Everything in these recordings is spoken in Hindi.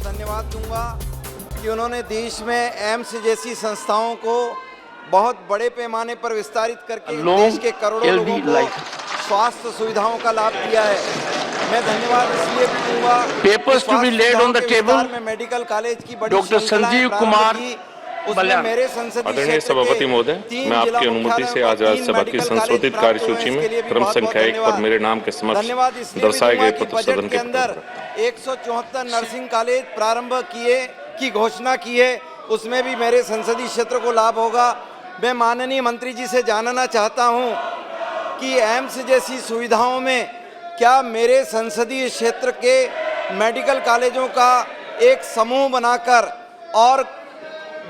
धन्यवाद दूंगा कि उन्होंने देश में एम्स जैसी संस्थाओं को बहुत बड़े पैमाने पर विस्तारित करके देश के करोड़ों लोगों को स्वास्थ्य सुविधाओं का लाभ दिया है। मैं धन्यवाद इसलिए भी दूंगा papers to be laid on the table में मेडिकल कॉलेज की बड़ी डॉक्टर संजीव कुमार उसमें मेरे संसदीय आदरणीय सभापति महोदय, मैं आपकी अनुमति से आज राज्यसभा की संशोधित कार्यसूची में क्रम संख्या 1 पर मेरे नाम के समक्ष दर्शाए गए पत्र सदन के अंदर 174 नर्सिंग कॉलेज प्रारंभ की घोषणा की है, उसमें भी मेरे संसदीय क्षेत्र को लाभ होगा। मैं माननीय मंत्री जी से जानना चाहता हूं कि एम्स जैसी सुविधाओं में क्या मेरे संसदीय क्षेत्र के मेडिकल कॉलेजों का एक समूह बनाकर और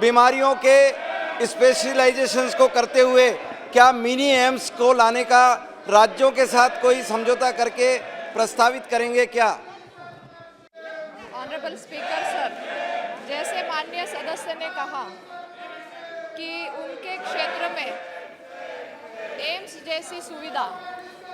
बीमारियों के स्पेशलाइजेशंस को करते हुए क्या मिनी एम्स को लाने का राज्यों के साथ कोई समझौता करके प्रस्तावित करेंगे क्या? ऑनरेबल स्पीकर सर, जैसे माननीय सदस्य ने कहा कि उनके क्षेत्र में एम्स जैसी सुविधा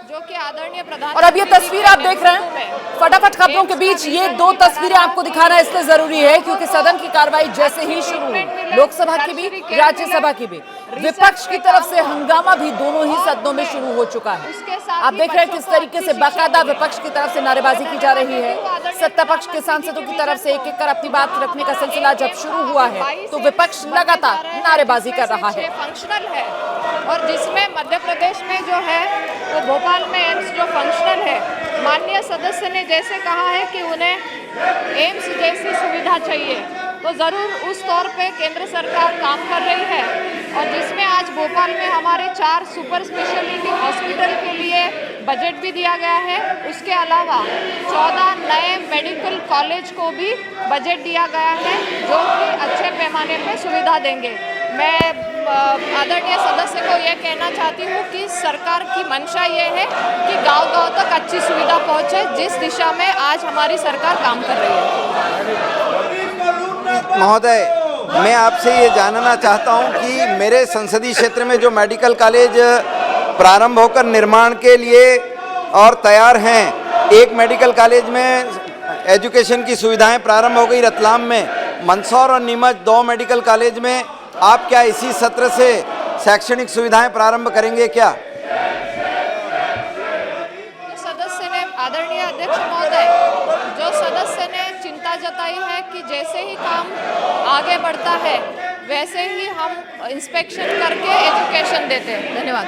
जो कि आदरणीय प्रधानमंत्री और अब ये तस्वीर आप देख रहे हैं, फटाफट खबरों के बीच ये दो तस्वीरें आपको दिखाना इसलिए जरूरी है क्योंकि सदन की कार्रवाई जैसे ही शुरू हुई, लोकसभा की भी राज्यसभा की भी, विपक्ष की तरफ से हंगामा भी दोनों ही सदनों में शुरू हो चुका है। आप देख रहे हैं किस तरीके से बाकायदा विपक्ष की तरफ से नारेबाजी की जा रही है। सत्ता पक्ष के सांसदों की तरफ से एक एक कर अपनी बात रखने का सिलसिला जब शुरू हुआ है तो विपक्ष लगातार नारेबाजी कर रहा है। फंक्शनल है और जिसमें मध्य प्रदेश में जो है वो भोपाल में एम्स जो फंक्शनल है, माननीय सदस्य ने जैसे कहा है कि उन्हें एम्स जैसी सुविधा चाहिए तो ज़रूर उस तौर पे केंद्र सरकार काम कर रही है और जिसमें आज भोपाल में हमारे 4 सुपर स्पेशलिटी हॉस्पिटल के लिए बजट भी दिया गया है। उसके अलावा 14 नए मेडिकल कॉलेज को भी बजट दिया गया है जो कि अच्छे पैमाने पर सुविधा देंगे। मैं आदरणीय सदस्य को यह कहना चाहती हूँ कि सरकार की मंशा ये है कि गांव-गांव तक अच्छी सुविधा पहुँचे, जिस दिशा में आज हमारी सरकार काम कर रही है। महोदय, मैं आपसे ये जानना चाहता हूं कि मेरे संसदीय क्षेत्र में जो मेडिकल कॉलेज प्रारंभ होकर निर्माण के लिए और तैयार हैं, एक मेडिकल कॉलेज में एजुकेशन की सुविधाएं प्रारंभ हो गई रतलाम में, मंदसौर और नीमच 2 मेडिकल कॉलेज में आप क्या इसी सत्र से शैक्षणिक सुविधाएं प्रारंभ करेंगे क्या? सदस्य ने, आदरणीय अध्यक्ष महोदय, जो सदस्य ने चिंता जताई है कि जैसे ही काम आगे बढ़ता है वैसे ही हम इंस्पेक्शन करके एजुकेशन देते हैं। धन्यवाद।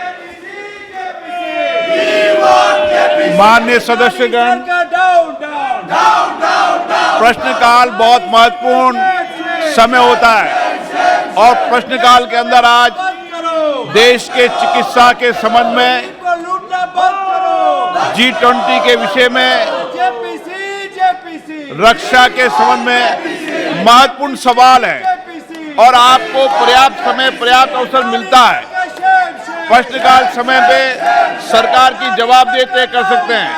माननीय सदस्यगण, प्रश्नकाल बहुत महत्वपूर्ण समय होता है और प्रश्नकाल के अंदर आज देश के चिकित्सा के संबंध में G20 के विषय में, रक्षा के संबंध में महत्वपूर्ण सवाल है और आपको पर्याप्त समय, पर्याप्त अवसर मिलता है। प्रश्नकाल समय पे सरकार की जवाबदेही तय कर सकते हैं।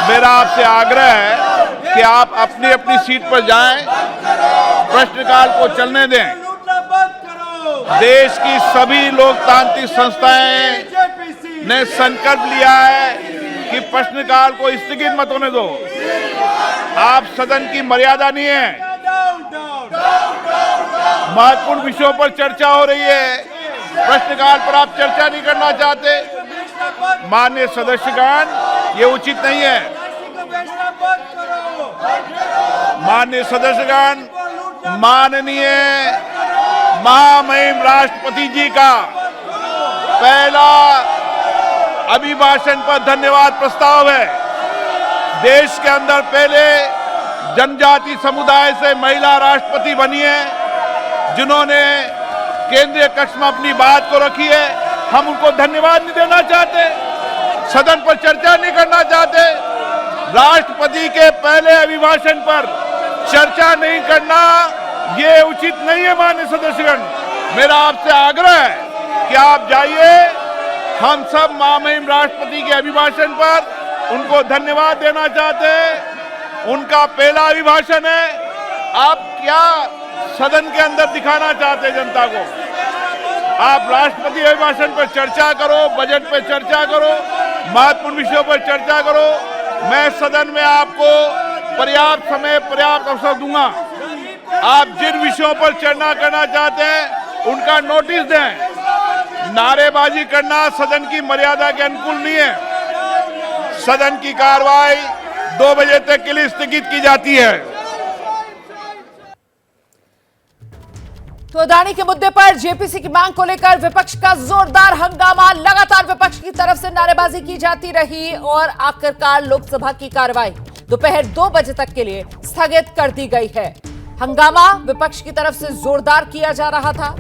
मेरा आपसे आग्रह है कि आप अपनी अपनी सीट पर जाएं, प्रश्नकाल को चलने दें। देश की सभी लोकतांत्रिक संस्थाएं ने संकल्प लिया है कि प्रश्नकाल को स्थगित मत होने दो। आप सदन की मर्यादा नहीं है, महत्वपूर्ण विषयों पर चर्चा हो रही है, प्रश्नकाल पर आप चर्चा नहीं करना चाहते। माननीय सदस्यगण, ये उचित नहीं है। माननीय सदस्यगण, माननीय महामहिम राष्ट्रपति जी का पहला अभिभाषण पर धन्यवाद प्रस्ताव है। देश के अंदर पहले जनजाति समुदाय से महिला राष्ट्रपति बनी है, जिन्होंने केंद्रीय कक्ष में अपनी बात को रखी है। हम उनको धन्यवाद नहीं देना चाहते, सदन पर चर्चा नहीं करना चाहते। राष्ट्रपति के पहले अभिभाषण पर चर्चा नहीं करना ये उचित नहीं है। माननीय सदस्यगण, मेरा आपसे आग्रह है कि आप जाइए, हम सब महामहिम राष्ट्रपति के अभिभाषण पर उनको धन्यवाद देना चाहते हैं। उनका पहला अभिभाषण है। आप क्या सदन के अंदर दिखाना चाहते हैं जनता को? आप राष्ट्रपति अभिभाषण पर चर्चा करो, बजट पर चर्चा करो, महत्वपूर्ण विषयों पर चर्चा करो। मैं सदन में आपको पर्याप्त समय, पर्याप्त अवसर दूंगा। आप जिन विषयों पर चर्चा करना चाहते हैं उनका नोटिस दें। नारेबाजी करना सदन की मर्यादा के अनुकूल नहीं है। सदन की कार्रवाई 2 बजे तक के लिए स्थगित की जाती है। तो अदानी के मुद्दे पर जेपीसी की मांग को लेकर विपक्ष का जोरदार हंगामा। लगातार विपक्ष की तरफ से नारेबाजी की जाती रही और आखिरकार लोकसभा की कार्रवाई दोपहर 2 बजे तक के लिए स्थगित कर दी गई है। हंगामा विपक्ष की तरफ से जोरदार किया जा रहा था।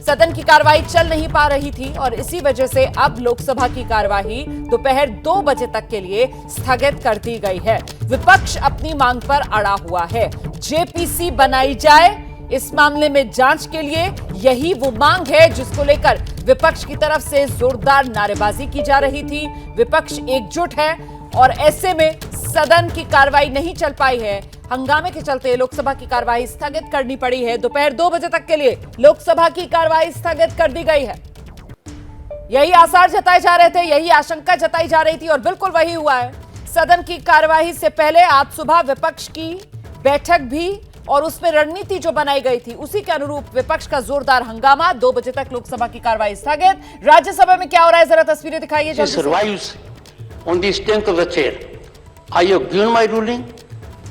सदन की कार्रवाई चल नहीं पा रही थी और इसी वजह से अब लोकसभा की कार्यवाही दोपहर 2 बजे तक के लिए स्थगित कर दी गई है। विपक्ष अपनी मांग पर अड़ा हुआ है, जेपीसी बनाई जाए। इस मामले में जांच के लिए यही वो मांग है जिसको लेकर विपक्ष की तरफ से जोरदार नारेबाजी की जा रही थी। विपक्ष एकजुट है और ऐसे में सदन की कार्रवाई नहीं चल पाई है। हंगामे के चलते लोकसभा की कार्रवाई स्थगित करनी पड़ी है। दोपहर 2 बजे तक के लिए लोकसभा की कार्रवाई स्थगित कर दी गई है। यही आसार जताए जा रहे थे, यही आशंका जताई जा रही थी और बिल्कुल वही हुआ है। सदन की कार्यवाही से पहले आज सुबह विपक्ष की बैठक भी और उसमें रणनीति जो बनाई गई थी उसी के अनुरूप विपक्ष का जोरदार हंगामा। 2 बजे तक लोकसभा की कार्रवाई स्थगित। राज्यसभा में क्या हो रहा है, जरा तस्वीरें दिखाइए जल्दी से। Survives on the strength of the chair. I have given my ruling.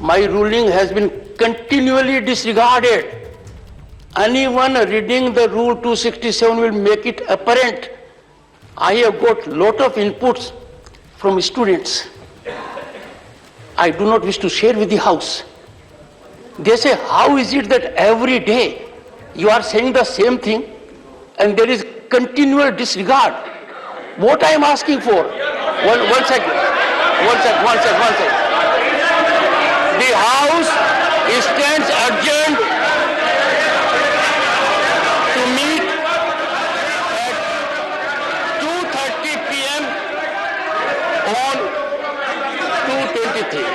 My ruling has been continually disregarded. Anyone reading the Rule 267 will make it apparent. I have got lot of inputs from students. I do not wish to share with the House. They say, how is it that every day you are saying the same thing and there is continual disregard? What I am asking for, one second. The House stands adjourned to meet at 2:30 p.m. on 2/23.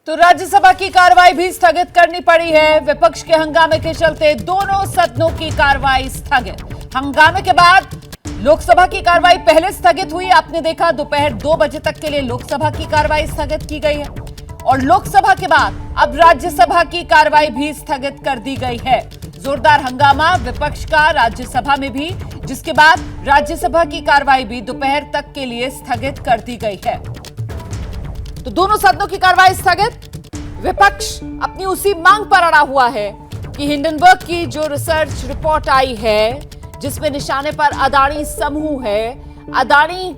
तो राज्यसभा की कार्रवाई भी स्थगित करनी पड़ी है। विपक्ष के हंगामे के चलते दोनों सदनों की कार्रवाई स्थगित। हंगामे के बाद लोकसभा की कार्रवाई पहले स्थगित हुई, आपने देखा दोपहर 2 बजे तक के लिए लोकसभा की कार्रवाई स्थगित की गई है और लोकसभा के बाद अब राज्यसभा की कार्रवाई भी स्थगित कर दी गई है। जोरदार हंगामा विपक्ष का राज्यसभा में भी, जिसके बाद राज्यसभा की कार्रवाई भी दोपहर तक के लिए स्थगित कर दी गई है। तो दोनों सदनों की कार्रवाई स्थगित। विपक्ष अपनी उसी मांग पर अड़ा हुआ है कि हिंडनबर्ग की जो रिसर्च रिपोर्ट आई है जिसमें निशाने पर अदानी समूह है, अदानी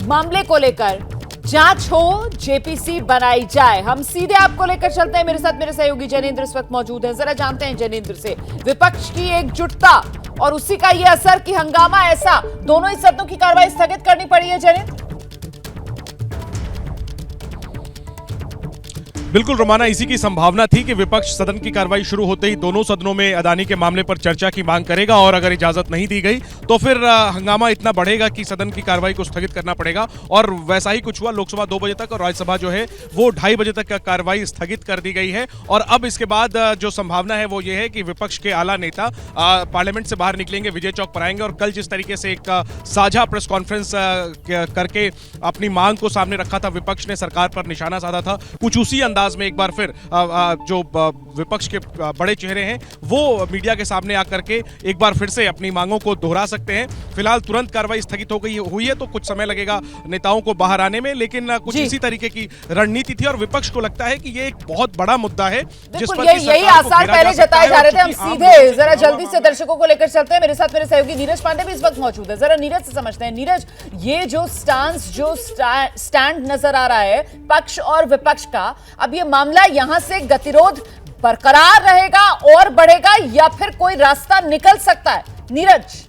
मामले को लेकर जांच हो, जेपीसी बनाई जाए। हम सीधे आपको लेकर चलते हैं, मेरे साथ मेरे सहयोगी जैनेंद्र इस वक्त मौजूद हैं। जरा जानते हैं जैनेंद्र से विपक्ष की एकजुटता और उसी का यह असर कि हंगामा ऐसा, दोनों ही सदनों की कार्रवाई स्थगित करनी पड़ी है। जैनेंद्र, बिल्कुल रोमाना, इसी की संभावना थी कि विपक्ष सदन की कार्रवाई शुरू होते ही दोनों सदनों में अदानी के मामले पर चर्चा की मांग करेगा और अगर इजाजत नहीं दी गई तो फिर हंगामा इतना बढ़ेगा कि सदन की कार्रवाई को स्थगित करना पड़ेगा। और वैसा ही कुछ हुआ। लोकसभा 2 बजे तक और राज्यसभा जो है वो 2:30 बजे तक कार्रवाई स्थगित कर दी गई है। और अब इसके बाद जो संभावना है वो ये है कि विपक्ष के आला नेता पार्लियामेंट से बाहर निकलेंगे, विजय चौक पर आएंगे और कल जिस तरीके से एक साझा प्रेस कॉन्फ्रेंस करके अपनी मांग को सामने रखा था, विपक्ष ने सरकार पर निशाना साधा था, कुछ उसी अंदाज में एक बार फिर जो विपक्ष के बड़े चेहरे हैं वो मीडिया के सामने आकर के एक बार फिर से अपनी मांगों को दोहरा सकते हैं। फिलहाल तुरंत कार्रवाई स्थगित हुई है तो कुछ समय लगेगा नेताओं को बाहर आने में, लेकिन कुछ इसी तरीके की रणनीति थी और विपक्ष को लगता है कि ये एक बहुत बड़ा मुद्दा है जिस पर यही आसार पहले जताए जा रहे थे। हम सीधे जरा जल्दी से दर्शकों को लेकर चलते हैं। मेरे साथ मेरे सहयोगी नीरज पांडे भी इस वक्त मौजूद है। जरा नीरज से समझते हैं। नीरज, ये जो स्टैंड नजर आ रहा है पक्ष और विपक्ष का, अब ये मामला यहां से गतिरोध बरकरार रहेगा और बढ़ेगा या फिर कोई रास्ता निकल सकता है? नीरज,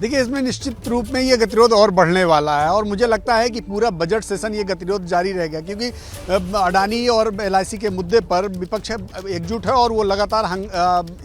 देखिए, इसमें निश्चित रूप में ये गतिरोध और बढ़ने वाला है और मुझे लगता है कि पूरा बजट सेशन ये गतिरोध जारी रहेगा क्योंकि अडानी और LIC के मुद्दे पर विपक्ष एकजुट है और वो लगातार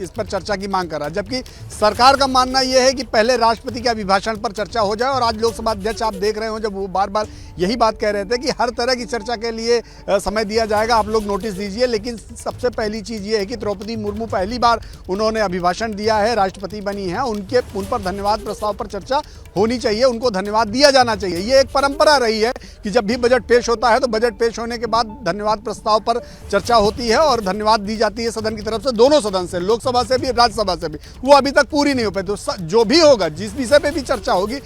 इस पर चर्चा की मांग कर रहा है, जबकि सरकार का मानना ये है कि पहले राष्ट्रपति के अभिभाषण पर चर्चा हो जाए। और आज लोकसभा अध्यक्ष आप देख रहे हो जब वो बार बार यही बात कह रहे थे कि हर तरह की चर्चा के लिए समय दिया जाएगा, आप लोग नोटिस दीजिए। लेकिन सबसे पहली चीज़ ये है कि द्रौपदी मुर्मू पहली बार उन्होंने अभिभाषण दिया है, राष्ट्रपति बनी हैं, उन पर धन्यवाद प्रस्ताव पर चर्चा होनी चाहिए, उनको धन्यवाद दिया जाना चाहिए। ये एक परंपरा रही है कि जब भी बजट पेश होता है तो बजट पेश होने के बाद धन्यवाद प्रस्ताव पर चर्चा होती है और धन्यवाद दी जाती है सदन की तरफ से, दोनों सदन से, लोकसभा से भी, राज्यसभा से भी। वो अभी तक पूरी नहीं हो पाई। तो जो भी होगा, जिस विषय पे भी चर्चा होगी,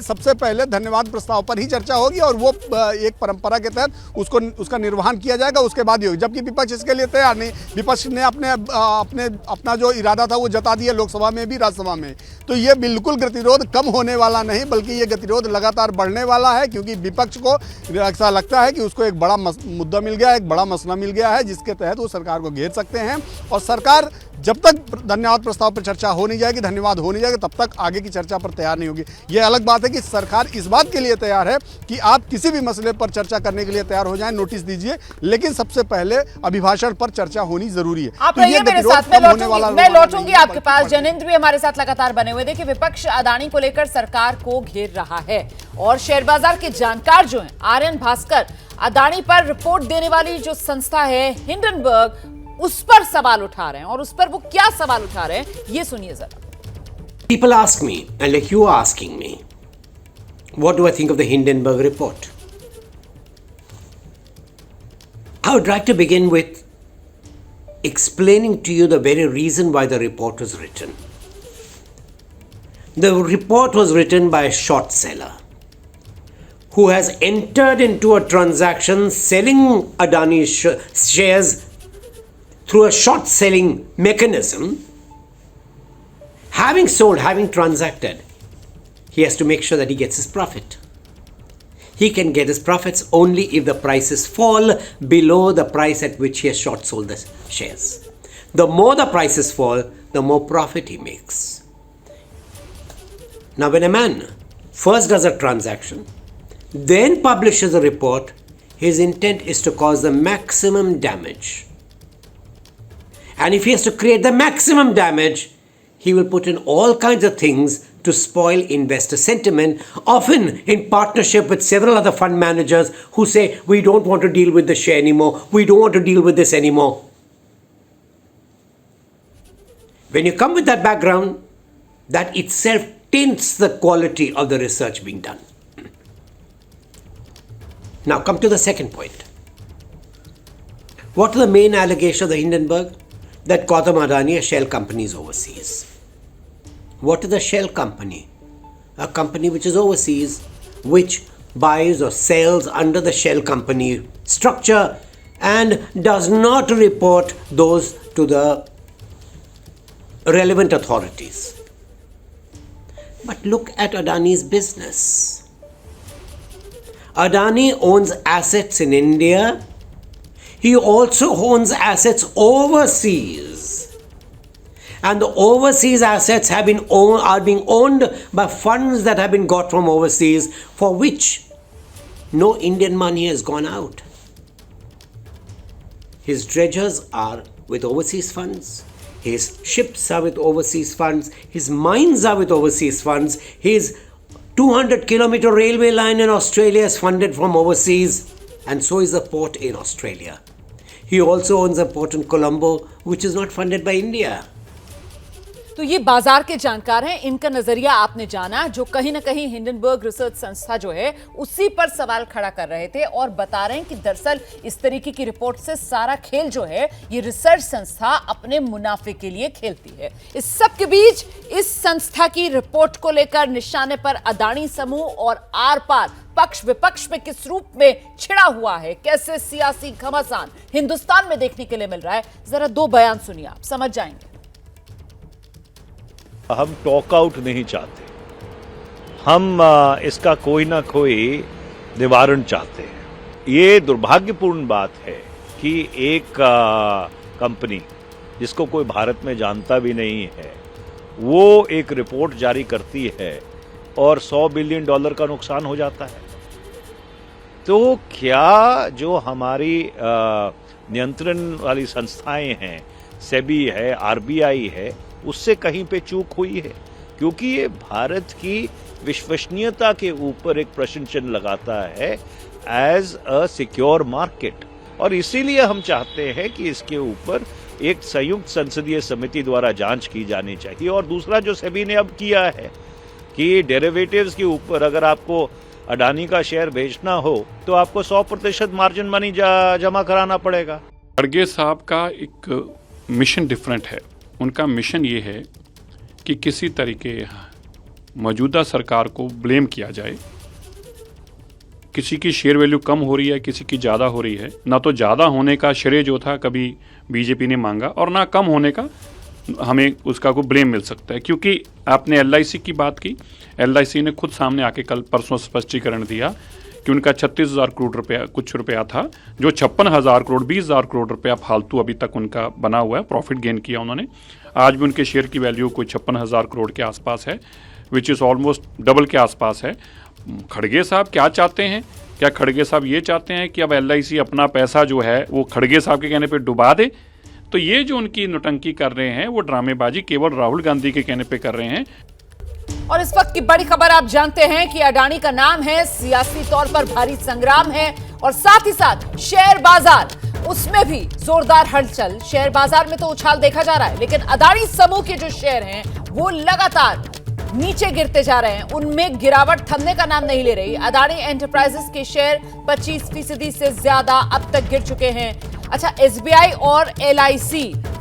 सबसे पहले धन्यवाद प्रस्ताव पर ही चर्चा होगी और वो एक परंपरा के तहत उसका निर्वहन किया जाएगा, उसके बाद ही होगी। जबकि विपक्ष इसके लिए तैयार नहीं। विपक्ष ने अपना जो इरादा था वो जता दिया लोकसभा में भी, राज्यसभा में। तो ये बिल्कुल गतिरोध कम होने वाला नहीं, बल्कि ये गतिरोध लगातार बढ़ने वाला है, क्योंकि विपक्ष को ऐसा लगता है कि उसको एक बड़ा मुद्दा मिल गया, एक बड़ा मसला मिल गया है, जिसके तहत वो सरकार को घेर सकते हैं। और सरकार जब तक धन्यवाद प्रस्ताव पर चर्चा हो नहीं जाएगी, धन्यवाद हो नहीं जाएगा, तब तक आगे की चर्चा पर तैयार नहीं होगी। ये अलग बात है कि सरकार इस बात के लिए तैयार है कि आप किसी भी मसले पर चर्चा करने के लिए तैयार हो जाएं, नोटिस दीजिए, लेकिन सबसे पहले अभिभाषण पर चर्चा होनी जरूरी है। आप रहिए मेरे साथ, मैं लौटूंगी आपके पास। जनेंद्र भी हमारे साथ लगातार बने हुए। देखिए, विपक्ष अदानी को लेकर सरकार को घेर रहा है और शेयर बाजार के जानकार जो हैं, आर्यन भास्कर, अदानी पर रिपोर्ट देने वाली जो संस्था है हिंडनबर्ग, उस पर सवाल उठा रहे हैं। और उस पर वो क्या सवाल उठा रहे हैं, ये सुनिए जरा। People ask me, and like you are asking me, what do I think of the Hindenburg report? I would like to begin with explaining to you the very reason why the report was written. The report was written by a short seller who has entered into a transaction selling Adani's shares through a short selling mechanism. Having sold, having transacted, he has to make sure that he gets his profit. He can get his profits only if the prices fall below the price at which he has short sold the shares. The more the prices fall, the more profit he makes. Now, when a man first does a transaction, then publishes a report, his intent is to cause the maximum damage. And if he has to create the maximum damage, he will put in all kinds of things to spoil investor sentiment, often in partnership with several other fund managers who say, we don't want to deal with the share anymore, we don't want to deal with this anymore. When you come with that background, that itself taints the quality of the research being done. Now come to the second point. What are the main allegations of the Hindenburg? That Gautam Adani, a shell company, is overseas. What is a shell company? A company which is overseas, which buys or sells under the shell company structure and does not report those to the relevant authorities. But look at Adani's business. Adani owns assets in India. He also owns assets overseas. And the overseas assets are being owned by funds that have been got from overseas, for which no Indian money has gone out. His dredgers are with overseas funds. His ships are with overseas funds. His mines are with overseas funds. His 200-kilometer railway line in Australia is funded from overseas. And so is the port in Australia. He also owns a port in Colombo, which is not funded by India. तो ये बाजार के जानकार हैं, इनका नजरिया आपने जाना, जो कहीं ना कहीं हिंडनबर्ग रिसर्च संस्था जो है उसी पर सवाल खड़ा कर रहे थे और बता रहे हैं कि दरअसल इस तरीके की रिपोर्ट से सारा खेल जो है ये रिसर्च संस्था अपने मुनाफे के लिए खेलती है। इस सब के बीच इस संस्था की रिपोर्ट को लेकर निशाने पर अदानी समूह और आर पार पक्ष विपक्ष में किस रूप में छिड़ा हुआ है, कैसे सियासी घमासान हिंदुस्तान में देखने के लिए मिल रहा है, जरा दो बयान सुनिए, आप समझ जाएंगे। हम टॉक आउट नहीं चाहते, हम इसका कोई ना कोई निवारण चाहते हैं। ये दुर्भाग्यपूर्ण बात है कि एक कंपनी जिसको कोई भारत में जानता भी नहीं है, वो एक रिपोर्ट जारी करती है और $100 बिलियन का नुकसान हो जाता है। तो क्या जो हमारी नियंत्रण वाली संस्थाएं हैं, सेबी है, आरबीआई है, उससे कहीं पे चूक हुई है? क्योंकि ये भारत की विश्वसनीयता के ऊपर एक प्रश्न चिन्ह लगाता है एज अ सिक्योर मार्केट, और इसीलिए हम चाहते हैं कि इसके ऊपर एक संयुक्त संसदीय समिति द्वारा जांच की जानी चाहिए। और दूसरा जो सेबी ने अब किया है कि डेरिवेटिव्स के ऊपर अगर आपको अडानी का शेयर बेचना हो तो आपको 100% मार्जिन मनी जमा कराना पड़ेगा। खड़गे साहब का एक मिशन डिफरेंट है। उनका मिशन ये है कि किसी तरीके मौजूदा सरकार को ब्लेम किया जाए। किसी की शेयर वैल्यू कम हो रही है, किसी की ज़्यादा हो रही है। ना तो ज़्यादा होने का श्रेय जो था कभी बीजेपी ने मांगा और ना कम होने का हमें उसका को ब्लेम मिल सकता है। क्योंकि आपने LIC की बात की, LIC ने खुद सामने आके कल परसों स्पष्टीकरण दिया कि उनका 36,000 करोड़ रुपया कुछ रुपया था, जो 56,000 करोड़ 20,000 करोड़ रुपया फालतू अभी तक उनका बना हुआ है, प्रॉफिट गेन किया उन्होंने। आज भी उनके शेयर की वैल्यू कोई 56,000 करोड़ के आसपास है, विच इज़ ऑलमोस्ट डबल के आसपास है। खड़गे साहब क्या चाहते हैं? क्या खड़गे साहब ये चाहते हैं कि अब LIC अपना पैसा जो है वो खड़गे साहब के कहने पे डुबा दे? तो ये जो उनकी नौटंकी कर रहे हैं वो ड्रामेबाजी केवल राहुल गांधी के कहने पे कर रहे हैं। और इस वक्त की बड़ी खबर आप जानते हैं कि अडानी का नाम है, सियासी तौर पर भारी संग्राम है और साथ ही साथ शेयर बाजार, उसमें भी जोरदार हलचल। शेयर बाजार में तो उछाल देखा जा रहा है, लेकिन अडानी समूह के जो शेयर हैं वो लगातार नीचे गिरते जा रहे हैं। उनमें गिरावट थमने का नाम नहीं ले रही। अडानी एंटरप्राइजेस के शेयर 25% से ज्यादा अब तक गिर चुके हैं। अच्छा, SBI और LIC,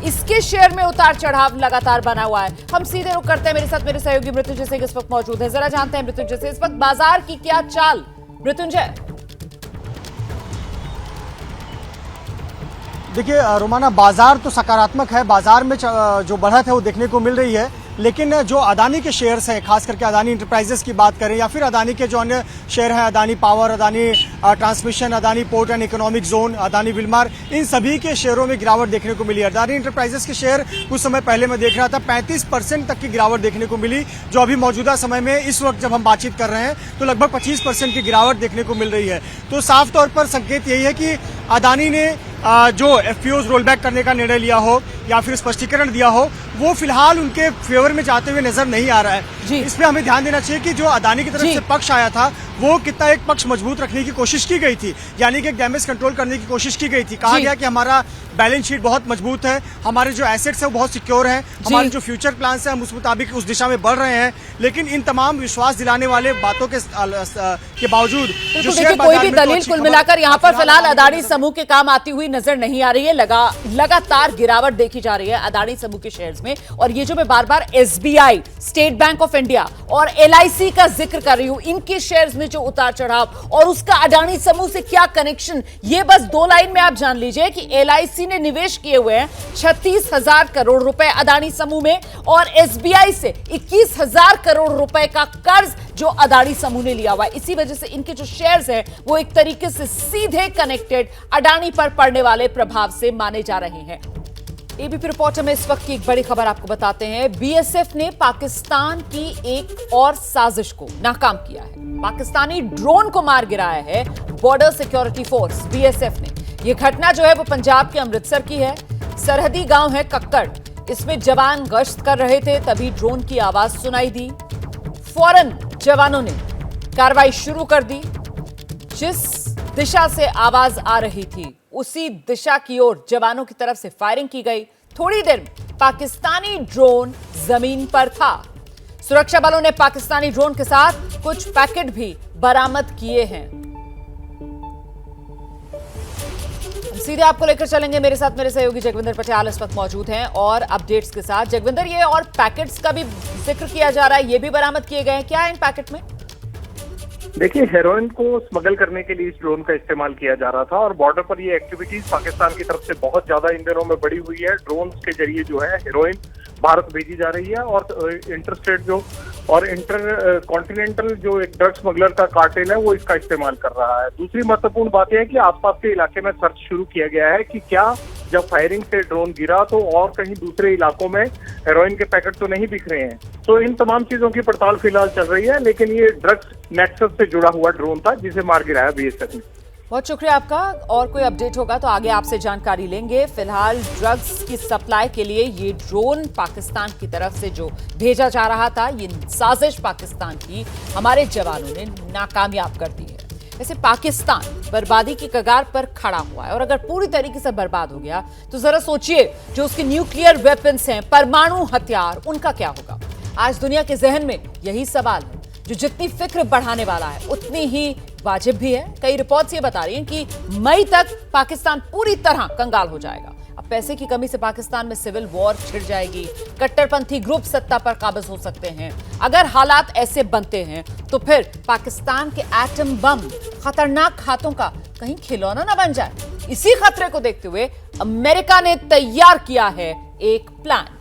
इसके शेयर में उतार चढ़ाव लगातार बना हुआ है। हम सीधे रुख करते हैं, मेरे साथ मेरे सहयोगी मृत्युंजय सिंह इस वक्त मौजूद है। जरा जानते हैं मृत्युंजय से इस वक्त बाजार की क्या चाल। मृत्युंजय। देखिए रोमाना, बाजार तो सकारात्मक है। बाजार में जो बढ़त है वो देखने को मिल रही है, लेकिन जो अडानी के शेयर्स हैं, खास करके अडानी इंटरप्राइजेस की बात करें या फिर अडानी के जो अन्य शेयर हैं, Adani power, Adani transmission, Adani port and economic zone, Adani Wilmar, इन सभी के शेयरों में गिरावट देखने को मिली है। अडानी इंटरप्राइजेस के शेयर कुछ समय पहले मैं देख रहा था 35% तक की गिरावट देखने को मिली, जो अभी मौजूदा समय में इस वक्त जब हम बातचीत कर रहे हैं तो लगभग 25% की गिरावट देखने को मिल रही है। तो साफ तौर पर संकेत यही है कि अडानी ने जो FPOs रोल बैक करने का निर्णय लिया हो या फिर स्पष्टीकरण दिया हो, वो फिलहाल उनके फेवर में जाते हुए नजर नहीं आ रहा है। इस पे हमें ध्यान देना चाहिए कि जो अडानी की तरफ से पक्ष आया था वो कितना एक पक्ष मजबूत रखने की कोशिश की गई थी, यानी कि डैमेज कंट्रोल करने की कोशिश की गई थी। कहा गया कि हमारा बैलेंस शीट बहुत मजबूत है, हमारे जो एसेट्स है वो बहुत सिक्योर हैं, हमारे जो फ्यूचर प्लान्स हैं हम उस मुताबिक उस दिशा में बढ़ रहे हैं। लेकिन इन तमाम विश्वास दिलाने वाले बातों के बावजूद कोई भी दलील कुल मिलाकर यहाँ पर फिलहाल अडानी समूह के काम आती हुई नजर नहीं आ रही है। लगातार गिरावट देखी जा रही है अडानी समूह के शेयर्स में। और ये जो मैं बार बार SBI, state bank of India और LIC का जिक्र कर रही हूं, इनके शेयर्स में जो उतार चढ़ाव और उसका अडानी समूह से क्या कनेक्शन, ये बस 2 लाइन में आप जान लीजिए कि LIC ने निवेश किए हुए हैं 36,000 करोड़ रुपए अडानी समूह में और SBI से 21,000 करोड़ रुपए का कर्ज जो अडानी समूह ने लिया हुआ है। इसी वजह से इनके जो शेयर्स हैं वो एक तरीके से सीधे कनेक्टेड अडानी पर पड़ने वाले प्रभाव से माने जा रहे हैं। एबीपी रिपोर्टर में इस वक्त की एक बड़ी खबर आपको बताते हैं। BSF ने पाकिस्तान की एक और साजिश को नाकाम किया है। पाकिस्तानी ड्रोन को मार गिराया है बॉर्डर सिक्योरिटी फोर्स BSF ने। यह घटना जो है वो पंजाब के अमृतसर की है। सरहदी गांव है कक्कड़, इसमें जवान गश्त कर रहे थे, तभी ड्रोन की आवाज सुनाई दी। फौरन जवानों ने कार्रवाई शुरू कर दी। जिस दिशा से आवाज आ रही थी उसी दिशा की ओर जवानों की तरफ से फायरिंग की गई। थोड़ी देर में पाकिस्तानी ड्रोन जमीन पर था। सुरक्षा बलों ने पाकिस्तानी ड्रोन के साथ कुछ पैकेट भी बरामद किए हैं। सीधे आपको लेकर चलेंगे, मेरे साथ मेरे सहयोगी जगविंदर पटियाल इस वक्त मौजूद हैं और अपडेट्स के साथ। जगविंदर, ये और पैकेट्स का भी जिक्र किया जा रहा है, ये भी बरामद किए गए हैं, क्या है इन पैकेट में? देखिए, हेरोइन को स्मगल करने के लिए इस ड्रोन का इस्तेमाल किया जा रहा था और बॉर्डर पर ये एक्टिविटीज पाकिस्तान की तरफ से बहुत ज्यादा इन दिनों में बढ़ी हुई है। ड्रोन के जरिए जो है हेरोइन भारत भेजी जा रही है और इंटरस्टेट जो और इंटर कॉन्टिनेंटल जो एक ड्रग स्मगलर का कार्टेल है वो इसका इस्तेमाल कर रहा है। दूसरी महत्वपूर्ण बात यह है कि आसपास के इलाके में सर्च शुरू किया गया है कि क्या जब फायरिंग से ड्रोन गिरा तो और कहीं दूसरे इलाकों में हेरोइन के पैकेट तो नहीं बिक रहे हैं। तो इन तमाम चीजों की पड़ताल फिलहाल चल रही है, लेकिन ये ड्रग्स नेक्सस से जुड़ा हुआ ड्रोन था जिसे मार गिराया BSF ने। बहुत शुक्रिया आपका। और कोई अपडेट होगा तो आगे आपसे जानकारी लेंगे। फिलहाल ड्रग्स की सप्लाई के लिए ये ड्रोन पाकिस्तान की तरफ से जो भेजा जा रहा था, ये साजिश पाकिस्तान की हमारे जवानों ने नाकामयाब कर दी है। वैसे पाकिस्तान बर्बादी की कगार पर खड़ा हुआ है और अगर पूरी तरीके से बर्बाद हो गया तो जरा सोचिए जो उसके न्यूक्लियर वेपन्स हैं, परमाणु हथियार, उनका क्या होगा। आज दुनिया के जहन में यही सवाल है जो जितनी फिक्र बढ़ाने वाला है उतनी ही वाजिब भी है। कई रिपोर्ट्स ये बता रही हैं कि मई तक पाकिस्तान पूरी तरह कंगाल हो जाएगा। अब पैसे की कमी से पाकिस्तान में सिविल वॉर छिड़ जाएगी, कट्टरपंथी ग्रुप सत्ता पर काबिज हो सकते हैं। अगर हालात ऐसे बनते हैं तो फिर पाकिस्तान के एटम बम खतरनाक हाथों का कहीं खिलौना ना बन जाए। इसी खतरे को देखते हुए अमेरिका ने तैयार किया है एक प्लान।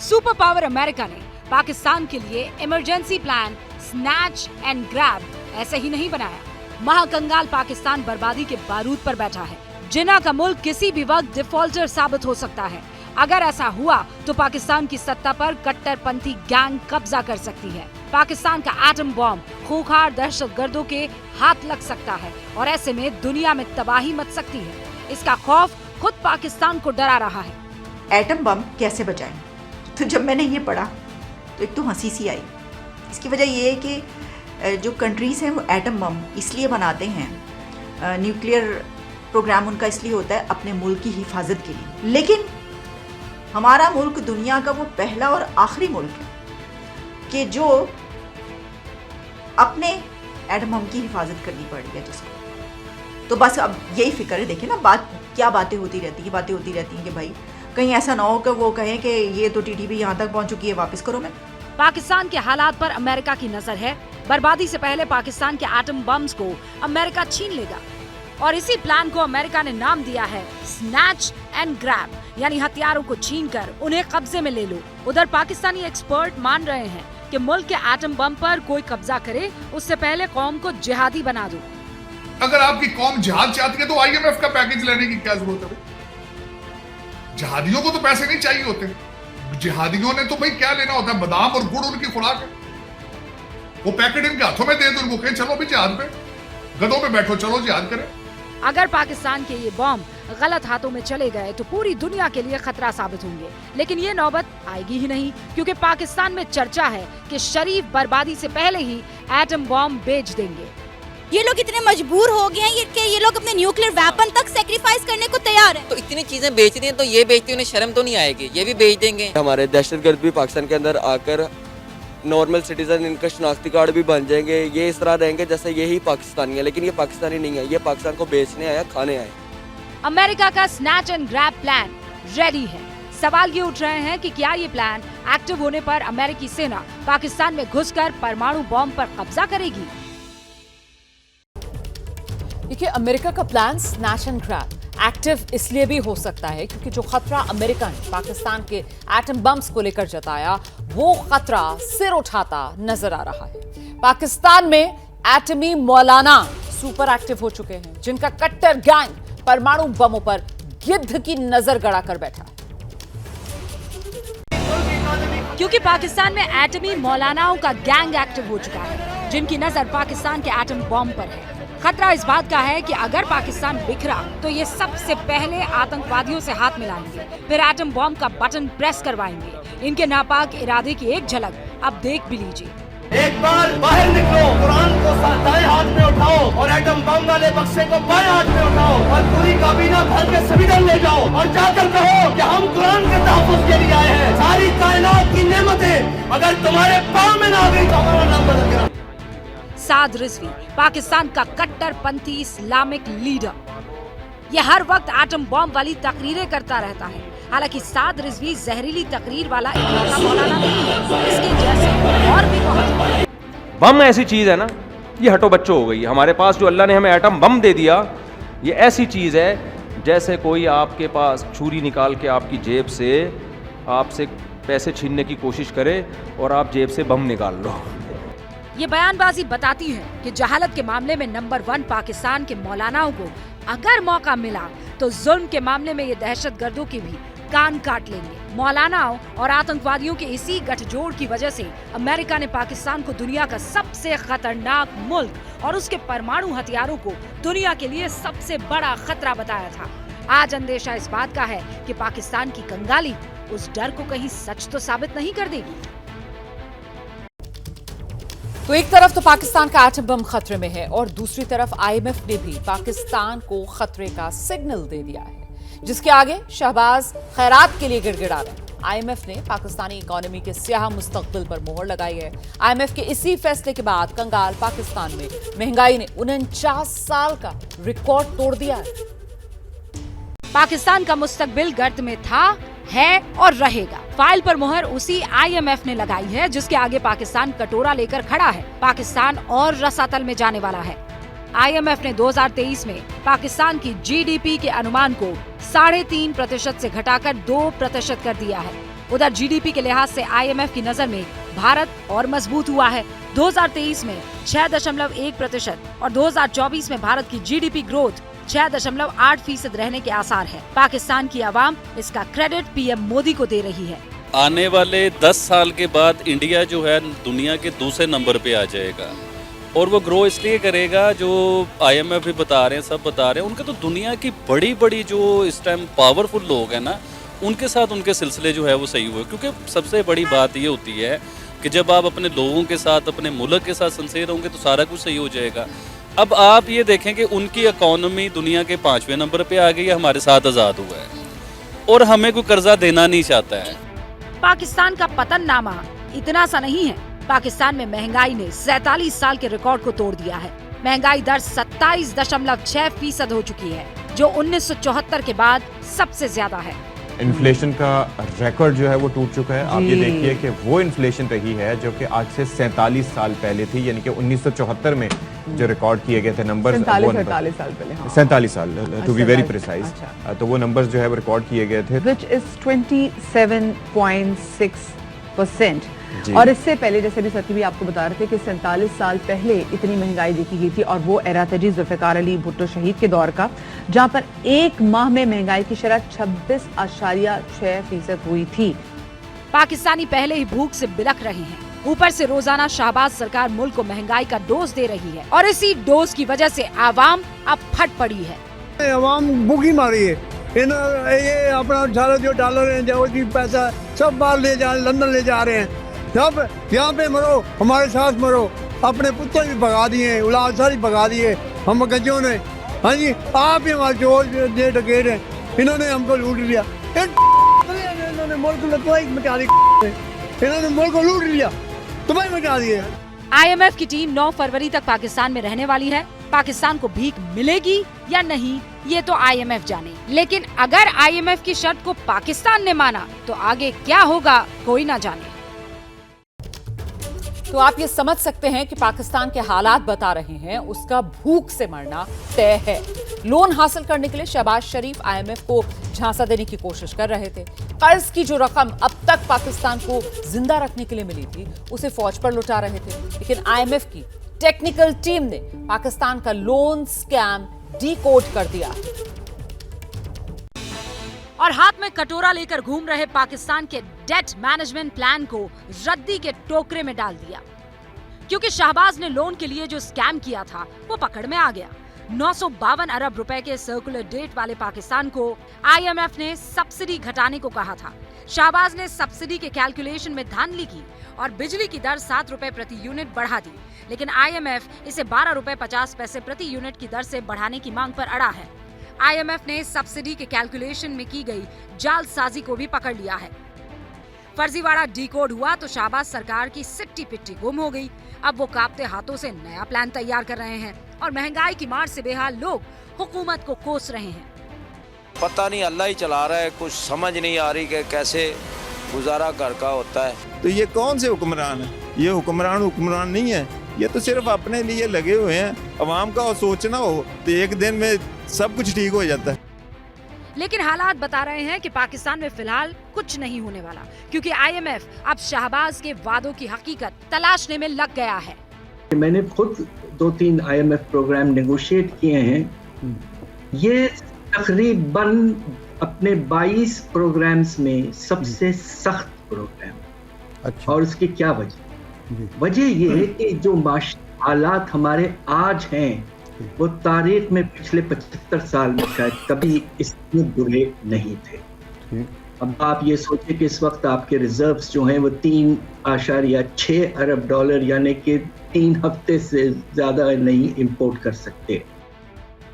सुपर पावर अमेरिका ने पाकिस्तान के लिए emergency plan snatch and grab ऐसे ही नहीं बनाया। महाकंगाल पाकिस्तान बर्बादी के बारूद पर बैठा है, जिन्ना का मुल्क किसी भी वक्त डिफॉल्टर साबित हो सकता है। अगर ऐसा हुआ तो पाकिस्तान की सत्ता पर कट्टरपंथी गैंग कब्जा कर सकती है। पाकिस्तान का एटम बॉम्ब खूंखार दहशतगर्दों के हाथ लग सकता है और ऐसे में दुनिया में तबाही मच सकती है। इसका खौफ खुद पाकिस्तान को डरा रहा है। एटम बम कैसे बचाएं? तो जब मैंने ये पढ़ा तो एक तो हंसी सी आई। इसकी वजह ये है कि जो कंट्रीज़ हैं वो एटम बम इसलिए बनाते हैं, न्यूक्लियर प्रोग्राम उनका इसलिए होता है अपने मुल्क की हिफाजत के लिए। लेकिन हमारा मुल्क दुनिया का वो पहला और आखिरी मुल्क है कि जो अपने एटम बम की हिफाजत करनी पड़ रही है जिसको। तो बस अब यही फिक्र है। देखिए ना, क्या बातें होती रहती हैं कि भाई कहीं ऐसा ना हो कि वो कहें कि ये तो टीटीपी यहाँ तक पहुँच चुकी है, वापस करो। मैं पाकिस्तान के हालात पर अमेरिका की नजर है। बर्बादी से पहले पाकिस्तान के एटम बम्स को अमेरिका छीन लेगा और इसी प्लान को अमेरिका ने नाम दिया है स्नैच एंड ग्रैब, यानी हथियारों को छीनकर उन्हें कब्जे में ले लो। उधर पाकिस्तानी एक्सपर्ट मान रहे हैं कि मुल्क के एटम बम पर कोई कब्जा करे उससे पहले कौम को जिहादी बना दो। अगर आपकी कौम जिहाद चाहती है तो IMF का पैकेज लेने की क्या जरूरत है? जिहादियों को तो पैसे नहीं चाहिए होते। जिहादियों ने तो भाई क्या लेना होता है? बादाम और गुड़ उनकी खुराक है। वो पैकेट इनके हाथों में दे दो, उनको कहें चलो भी जिहाद पे, गधों पे बैठो, चलो जिहाद करें। अगर पाकिस्तान के ये बॉम्ब गलत हाथों में चले गए तो पूरी दुनिया के लिए खतरा साबित होंगे। लेकिन ये नौबत आएगी ही नहीं, क्योंकि पाकिस्तान में चर्चा है कि शरीफ बर्बादी से पहले ही एटम बॉम्ब बेच देंगे। ये लोग इतने मजबूर हो गए हैं कि ये लोग अपने न्यूक्लियर वेपन तक सैक्रिफाइस करने को तैयार हैं। तो इतनी चीजें बेच रही हैं तो ये बेचते उन्हें शर्म तो नहीं आएगी? ये भी बेच देंगे। हमारे दहशतगर्द भी पाकिस्तान के अंदर आकर नॉर्मल सिटीजन, इनका शनाख्ती कार्ड भी बन जाएंगे। ये इस तरह रहेंगे जैसे यही पाकिस्तानी है, लेकिन ये पाकिस्तानी नहीं है, ये पाकिस्तान को बेचने आया, खाने आए। अमेरिका का snatch and grab plan ready है। सवाल ये उठ रहे हैं कि क्या ये प्लान एक्टिव होने पर अमेरिकी सेना पाकिस्तान में घुसकर परमाणु बॉम्ब पर कब्जा करेगी? देखिए, अमेरिका का plan snatch and grab active इसलिए भी हो सकता है क्योंकि जो खतरा अमेरिका ने पाकिस्तान के एटम बम्स को लेकर जताया, वो खतरा सिर उठाता नजर आ रहा है। पाकिस्तान में एटमी मौलाना सुपर एक्टिव हो चुके हैं, जिनका कट्टर गैंग परमाणु बमों पर गिद्ध की नजर गड़ाकर बैठा है। क्योंकि पाकिस्तान में एटमी मौलानाओं का गैंग एक्टिव हो चुका है, जिनकी नजर पाकिस्तान के एटम बॉम्ब पर है। खतरा इस बात का है कि अगर पाकिस्तान बिखरा तो ये सबसे पहले आतंकवादियों से हाथ मिलाएंगे, फिर एटम बॉम्ब का बटन प्रेस करवाएंगे। इनके नापाक इरादे की एक झलक अब देख भी लीजिए। एक बार बाहर निकलो, कुरान को दाएं हाथ में उठाओ और एटम बम वाले बक्से को बाएं हाथ में उठाओ और पूरी काबीना भर के संविधान ले जाओ और जाकर कहो कि हम कुरान के तहफ़्फ़ुज़ के लिए आए हैं। सारी कायनात की नेमतें अगर तुम्हारे पाँव में ना आ गई तो हमारा नाम बदल देना। साद रिजवी पाकिस्तान का कट्टरपंथी इस्लामिक लीडर, ये हर वक्त एटम बॉम्ब वाली तकरीरें करता रहता है। हालांकि साद रिजवी जहरीली तकरीर वाला इकलौता मौलाना नहीं है, इसके जैसे और भी बहुत। बम ऐसी चीज है ना, ये हटो बच्चों हो गई। हमारे पास जो अल्लाह ने हमें एटम बम दे दिया, ये ऐसी चीज है जैसे कोई आपके पास छुरी निकाल के आपकी जेब से आपसे पैसे छीनने की कोशिश करे और आप जेब से बम निकाल लो। ये बयानबाजी बताती है कि जहालत के मामले में नंबर 1 पाकिस्तान के मौलानाओं को अगर मौका मिला तो जुल्म के मामले में ये दहशतगर्दों के भी कान काट लेंगे। मौलानाओं और आतंकवादियों के इसी गठजोड़ की वजह से अमेरिका ने पाकिस्तान को दुनिया का सबसे खतरनाक मुल्क और उसके परमाणु हथियारों को दुनिया के लिए सबसे बड़ा खतरा बताया था। आज अंदेशा इस बात का है कि पाकिस्तान की कंगाली उस डर को कहीं सच तो साबित नहीं कर देगी। तो एक तरफ तो पाकिस्तान का एटम बम खतरे में है और दूसरी तरफ IMF ने भी पाकिस्तान को खतरे का सिग्नल दे दिया है। जिसके आगे शहबाज खैरात के लिए गिड़गिड़ा रहे हैं। आईएमएफ ने पाकिस्तानी इकोनॉमी के स्याह मुस्तकबिल पर मोहर लगाई है। आईएमएफ के इसी फैसले के बाद कंगाल पाकिस्तान में महंगाई ने 49 साल का रिकॉर्ड तोड़ दिया है। पाकिस्तान का मुस्तकबिल गर्त में था, है और रहेगा। फाइल पर मोहर उसी आईएमएफ ने लगाई है जिसके आगे पाकिस्तान कटोरा लेकर खड़ा है। पाकिस्तान और रसातल में जाने वाला है। आईएमएफ ने 2023 में पाकिस्तान की जीडीपी के अनुमान को 3.5% से घटाकर 2% कर दिया है। उधर जीडीपी के लिहाज से आईएमएफ की नजर में भारत और मजबूत हुआ है। 2023 में 6.1% और 2024 में भारत की जीडीपी ग्रोथ 6.8% रहने के आसार है। पाकिस्तान की आवाम इसका क्रेडिट पीएम मोदी को दे रही है। आने वाले 10 साल के बाद इंडिया जो है दुनिया के दूसरे नंबर पे आ जाएगा और वो ग्रो इसलिए करेगा, जो आईएमएफ भी बता रहे हैं, सब बता रहे हैं, उनके तो दुनिया की बड़ी बड़ी जो इस टाइम पावरफुल लोग हैं ना, उनके साथ उनके सिलसिले जो है वो सही हुए। क्योंकि सबसे बड़ी बात ये होती है कि जब आप अपने लोगों के साथ, अपने मुल्क के साथ सिंसियर होंगे तो सारा कुछ सही हो जाएगा। अब आप ये देखें कि उनकी इकॉनमी दुनिया के 5वें नंबर पे आ गई है, हमारे साथ आज़ाद हुआ है और हमें कोई कर्जा देना नहीं चाहता है। पाकिस्तान का पतननामा इतना सा नहीं है। पाकिस्तान में महंगाई ने 47 साल के रिकॉर्ड को तोड़ दिया है। महंगाई दर 27.6% हो चुकी है, जो 1974 के बाद सबसे ज्यादा है। इन्फ्लेशन का रिकॉर्ड जो है वो टूट चुका है। आप ये देखिए कि वो इन्फ्लेशन रही है जो कि आज से 47 साल पहले थी, यानी कि 1974 में जो रिकॉर्ड किए गए थे नंबर 47 साल पहले, हाँ। 47 साल टू बी वेरी प्रिसाइज। तो वो नंबर्स जो है वो रिकॉर्ड किए गए थे, विच इज 27.6%। और इससे पहले जैसे भी सती भी आपको बता रहे थे कि 47 साल पहले इतनी महंगाई देखी गई थी और वो एरा था जी जुल्फ़िकार अली भुट्टो शहीद के दौर का, जहां पर एक माह में महंगाई की शरह 26.6% हुई थी। पाकिस्तानी पहले ही भूख से बिलख रहे हैं, ऊपर से रोजाना शहबाज सरकार मुल्क को महंगाई का डोज दे रही है और इसी डोज की वजह से आवाम अब फट पड़ी है। आवाम भूखी मारी है। ये अपना $18 जो डॉलर है, जो पैसा सब बाहर ले जा, लंदन ले जा रहे हैं। यहाँ पे मरो, हमारे साथ मरो। अपने पुत्र भी भगा दिए, औलाद सारी भगा दिए हम गज्जों ने। हाँ जी, आप ही हमारे चोर जे डकैत हैं, इन्होंने हमको लूट लिया। इन्होंने मुल्क को तबाही मचा दी, इन्होंने मुल्क को लूट लिया, तबाही मचा दी है। आईएमएफ की टीम 9 फरवरी तक पाकिस्तान में रहने वाली है। पाकिस्तान को भीख मिलेगी या नहीं, ये तो आईएमएफ जाने। लेकिन अगर आईएमएफ की शर्त को पाकिस्तान ने माना तो आगे क्या होगा कोई ना जाने। तो आप ये समझ सकते हैं कि पाकिस्तान के हालात बता रहे हैं, उसका भूख से मरना तय है। लोन हासिल करने के लिए शहबाज शरीफ आईएमएफ को झांसा देने की कोशिश कर रहे थे। कर्ज की जो रकम अब तक पाकिस्तान को जिंदा रखने के लिए मिली थी, उसे फौज पर लुटा रहे थे। लेकिन आईएमएफ की टेक्निकल टीम ने पाकिस्तान का लोन स्कैम डीकोड कर दिया और हाथ में कटोरा लेकर घूम रहे पाकिस्तान के डेट मैनेजमेंट प्लान को रद्दी के टोकरे में डाल दिया, क्योंकि शहबाज ने लोन के लिए जो स्कैम किया था वो पकड़ में आ गया। 952 अरब रुपए के सर्कुलर डेट वाले पाकिस्तान को आईएमएफ ने सब्सिडी घटाने को कहा था। शहबाज ने सब्सिडी के कैलकुलेशन में धांधली की और बिजली की दर 7 रुपए प्रति यूनिट बढ़ा दी, लेकिन आईएमएफ इसे 12 रुपए 50 पैसे प्रति यूनिट की दर से बढ़ाने की मांग पर अड़ा है। आईएमएफ ने सब्सिडी के कैलकुलेशन में की गई जालसाजी को भी पकड़ लिया है। फर्जीवाड़ा डीकोड हुआ तो शहबाज सरकार की सिट्टी पिट्टी गुम हो गई। अब वो कांपते हाथों से नया प्लान तैयार कर रहे हैं और महंगाई की मार से बेहाल लोग हुकूमत को कोस रहे हैं। पता नहीं, अल्लाह ही चला रहा है, कुछ समझ नहीं आ रही कि कैसे गुजारा घर का होता है। तो ये कौन से हुक्मरान है? ये हुक्मरान नहीं है, ये तो सिर्फ अपने लिए लगे हुए हैं। अवाम का सोचना हो तो एक दिन में सब कुछ ठीक हो जाता है। लेकिन हालात बता रहे हैं कि पाकिस्तान में फिलहाल कुछ नहीं होने वाला, क्योंकि आईएमएफ अब शहबाज के वादों की हकीकत तलाशने में लग गया है। मैंने खुद 2-3 आईएमएफ प्रोग्राम नेगोशिएट किए हैं। ये तकरीबन अपने 22 प्रोग्राम्स में सबसे सख्त प्रोग्राम। अच्छा। और उसकी क्या वजह ये है कि जो माशी हालात हमारे आज हैं वो तारीख में पिछले 75 साल में शायद कभी इतने बुरे नहीं थे। अब आप ये सोचिए कि इस वक्त आपके रिजर्व्स जो हैं वो 3.6 अरब डॉलर यानी कि 3 हफ्ते से ज्यादा नहीं इंपोर्ट कर सकते।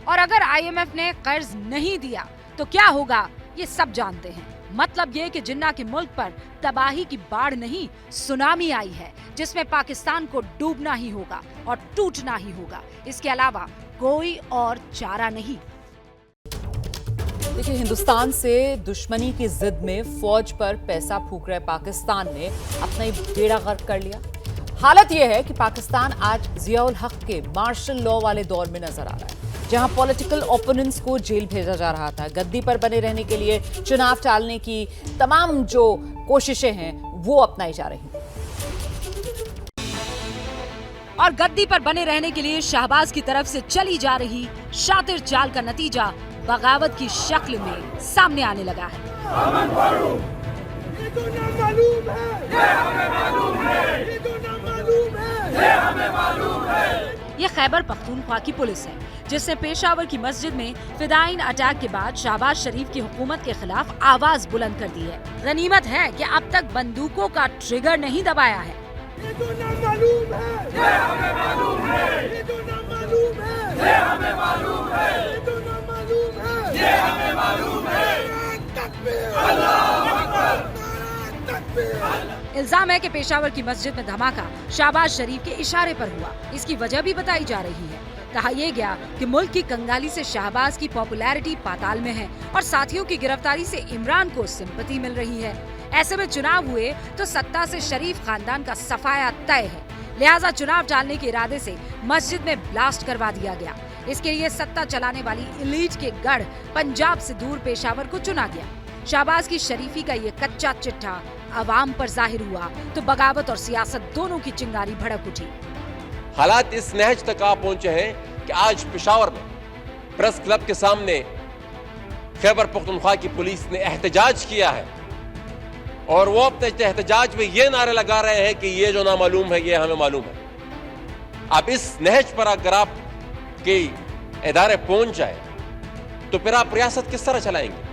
और अगर आईएमएफ ने कर्ज नहीं दिया तो क्या होगा ये सब जानते हैं। मतलब ये कि जिन्ना के मुल्क पर तबाही की बाढ़ नहीं, सुनामी आई है, जिसमें पाकिस्तान को डूबना ही होगा और टूटना ही होगा। इसके अलावा कोई और चारा नहीं। देखिए, हिंदुस्तान से दुश्मनी की जिद में फौज पर पैसा फूंक रहे पाकिस्तान ने अपना ही बेड़ा गर्क कर लिया। हालत यह है कि पाकिस्तान आज जियाउल हक के मार्शल लॉ वाले दौर में नजर आ रहा है, जहां पॉलिटिकल ओपोनेंट्स को जेल भेजा जा रहा था। गद्दी पर बने रहने के लिए चुनाव टालने की तमाम जो कोशिशें हैं वो अपनाई जा रही हैं। और गद्दी पर बने रहने के लिए शहबाज की तरफ से चली जा रही शातिर चाल का नतीजा बगावत की शक्ल में सामने आने लगा है। ये खैबर पख्तूनख्वा की पुलिस है, जिसने पेशावर की मस्जिद में फिदाइन अटैक के बाद शहबाज शरीफ की हुकूमत के खिलाफ आवाज बुलंद कर दी है। गनीमत है कि अब तक बंदूकों का ट्रिगर नहीं दबाया है। ये तो नामालूम है, ये हमें मालूम है, ये तो नामालूम है, ये हमें मालूम है, ये तो नामालूम है, ये हमें मालूम है। तकबीर, अल्लाहू अकबर, तकबीर। इल्जाम है कि पेशावर की मस्जिद में धमाका शहबाज शरीफ के इशारे पर हुआ। इसकी वजह भी बताई जा रही है। कहा यह गया कि मुल्क की कंगाली से शहबाज की पॉपुलैरिटी पाताल में है और साथियों की गिरफ्तारी से इमरान को सिंपैथी मिल रही है। ऐसे में चुनाव हुए तो सत्ता से शरीफ खानदान का सफाया तय है। लिहाजा चुनाव टालने के इरादे से मस्जिद में ब्लास्ट करवा दिया गया। इसके लिए सत्ता चलाने वाली इलीट के गढ़ पंजाब से दूर पेशावर को चुना गया। शहबाज की शरीफी का ये कच्चा चिट्ठा अवाम पर जाहिर हुआ तो बगावत और सियासत दोनों की चिंगारी भड़क उठी। हालात इस नहज तक आ पहुंचे हैं कि आज पेशावर में प्रेस क्लब के सामने खैबर पख्तूनख्वा की पुलिस ने एहतजाज किया है और वो अपने एहतजाज में ये नारे लगा रहे हैं कि ये जो नामालूम है ये हमें मालूम है। अब इस नहज पर अगर आप के इदारे पहुंच जाए तो फिर आप रियासत किस तरह चलाएंगे?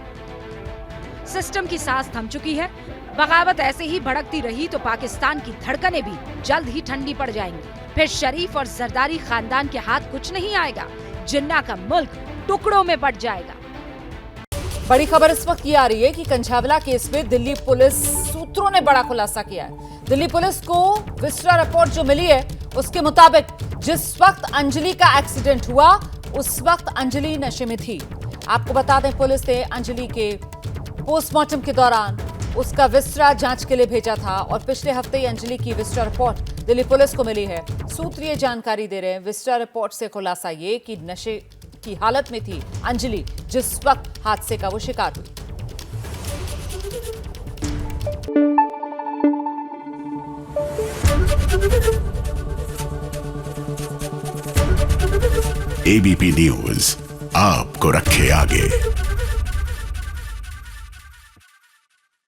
सिस्टम की सांस थम चुकी है। बगावत ऐसे ही भड़कती रही तो पाकिस्तान की धड़कनें भी जल्द ही ठंडी पड़ जाएंगी। फिर शरीफ और जरदारी खानदान के हाथ कुछ नहीं आएगा। जिन्ना का मुल्क टुकड़ों में बट जाएगा। बड़ी खबर इस वक्त ये आ रही है कि कंझावला केस में दिल्ली पुलिस सूत्रों ने बड़ा खुलासा किया है। दिल्ली पुलिस को विस्टा रिपोर्ट जो मिली है उसके मुताबिक जिस वक्त अंजलि का एक्सीडेंट हुआ उस वक्त अंजलि नशे में थी। आपको बता दें, पुलिस ने अंजलि के पोस्टमार्टम के दौरान उसका विस्टा जांच के लिए भेजा था और पिछले हफ्ते ही अंजलि की विस्टा रिपोर्ट दिल्ली पुलिस को मिली है। सूत्र ये जानकारी दे रहे हैं, विस्टा रिपोर्ट से खुलासा ये कि नशे की हालत में थी अंजलि जिस वक्त हादसे का वो शिकार हुई। एबीपी न्यूज आपको रखे आगे।